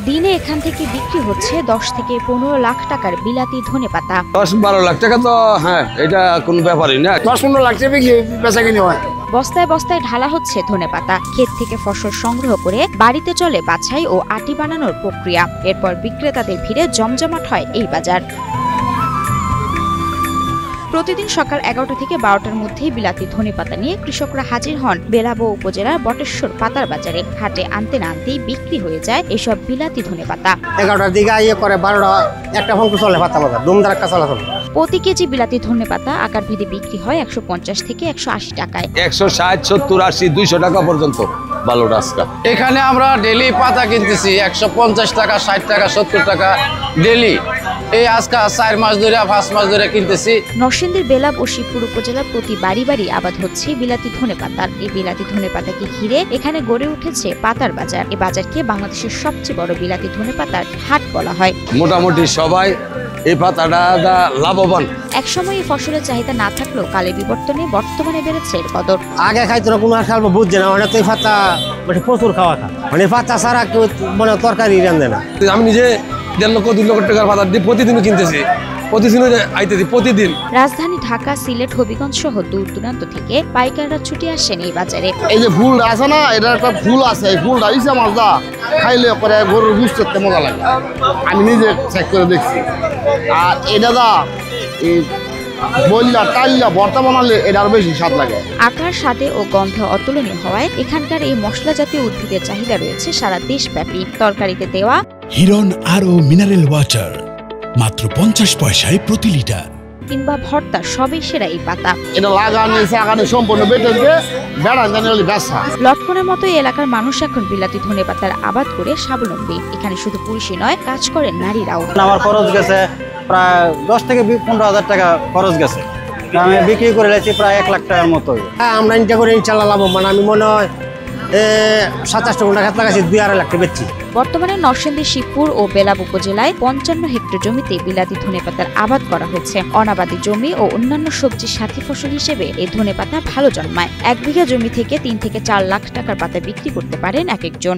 দিনে এখান থেকে বিক্রি হচ্ছে 10 থেকে 15 লাখ টাকার বিলাতি ধনেপাতা। 10-12 লাখ টাকা তো হ্যাঁ, এটা কোনো ব্যাপারই না। 10-15 লাখ টাকা বিক্রি বেচাকেনি হয়। বস্তায় বস্তায় ঢালা হচ্ছে ধনেপাতা। ক্ষেত থেকে ফসল সংগ্রহ করে বাড়িতে চলে বাছাই ও আটি বানানোর প্রক্রিয়া। এরপর বিক্রেতাদের ভিড়ে জমজমাট হয় এই বাজার। প্রতিদিন সকাল 11টা থেকে 12টার মধ্যে বিলাতি ধনেপাতা নিয়ে কৃষকরা হাজির হন বেলাবো উপজেলার বটেশ্বর পাতার বাজারে। হাটে আনতে না আনতেই বিক্রি হয়ে যায় এসব বিলাতি ধনেপাতা। 11টার দিকে করে 12টা একটা ফোন চলে পাতা বাজার ধুমধারাক্কা চলাচল। প্রতি কেজি বিলাতি ধনেপাতা আকার ভেদে বিক্রি হয় 150 থেকে 180 টাকায়। 160, 70, 80, 200 টাকা পর্যন্ত ভালো রাস্তা। এখানে আমরা ডেলি পাতা কিনতেছি 150 টাকা, 60 টাকা, 70 টাকা ডেলি। এই আজকে 4 মাস ধরে 5 মাস ধরে কিনতেছি। নরসিংদীর বেলাব ও শিবপুর উপজেলার প্রতি বাড়ি বাড়ি আবাদ হচ্ছে বিলাতি ধনেপাতার। এই বিলাতি ধনেপাতাকে ঘিরে এখানে গড়ে উঠেছে পাতার বাজার। এই বাজারকে বাংলাদেশের সবচেয়ে বড় বিলাতি ধনেপাতার হাট বলা হয়। মোটামুটি সবাই এই পাতাটা লাভবান। একসময় এই ফসলের চাহিদা না থাকলেও কালের বিবর্তনে বর্তমানে বেড়েছে এর কদর। আগে খাইতো না কোনো খাল বুঝছে না, অনেক তো এই পাতা প্রচুর খাওয়া খা মানে পাতা ছাড়া কেউ মানে তরকারি রান্ধে না। আমি নিজে 1.5 লক্ষ 2 লক্ষ টাকার পাতা দিয়ে প্রতিদিনও কিনতেছি, প্রতিদিনও আইতেছি প্রতিদিন। রাজধানী ঢাকা, সিলেট, হবিগঞ্জ সহ দূর দূরান্ত থেকে পাইকাররা ছুটে আসেন এই বাজারে। এই যে ফুল আছে না, এটা একটা ফুল আছে, এই ফুলটা ইসে মজা, খাইলে পরে গরুর গুস করতে মজা লাগে। আমি নিজে চেক করে দেখছি। আর এটা দা এই বললা টাইলা ভর্তা বানালে এটা আরো বেশি স্বাদ লাগে। আকার, স্বাদে ও গন্ধে অতুলনীয় হওয়ায় এখানকার এই মশলা জাতীয় উদ্ভিদের চাহিদা রয়েছে সারা দেশব্যাপী। তরকারিতে দেওয়া হিরন আরও মিনারেল ওয়াটার মাত্র 50 পয়সায় প্রতি লিটার। কিংবা ভর্তা সবই সেরা এই পাতা। এটা লাগানো সম্পূর্ণ বেটে দিয়ে বেড়া জানি ব্যবসা। লটকনের মতো এই এলাকার মানুষ এখন বিলাতি ধনেপাতার আবাদ করে স্বাবলম্বী। এখানে শুধু পুরুষই নয়, কাজ করেন নারীরাও। আমার খরচ গেছে প্রায় 10 থেকে 15,000 টাকা খরচ গেছে। আমি বিক্রি করে লেছি প্রায় 1 লাখ টাকার মতো। হ্যাঁ, আমরা ইনটা করে ইনশাল্লাহ লাভবান। আমি মনে হয় 27 ঘন্টা খাত লাগাচ্ছি, 2-2.5 লাখ টাকা বেচছি। বর্তমানে নরসিংদী, শিবপুর ও বেলাব উপজেলায় 55 হেক্টর জমিতে বিলাতি ধনেপাতার আবাদ করা হচ্ছে। অনাবাদি জমি ও অন্যান্য সবজির সাথী ফসল হিসেবে এই ধনেপাতা ভালো জন্মায়। 1 বিঘা জমি থেকে 3 থেকে 4 লাখ টাকার পাতা বিক্রি করতে পারেন এক একজন।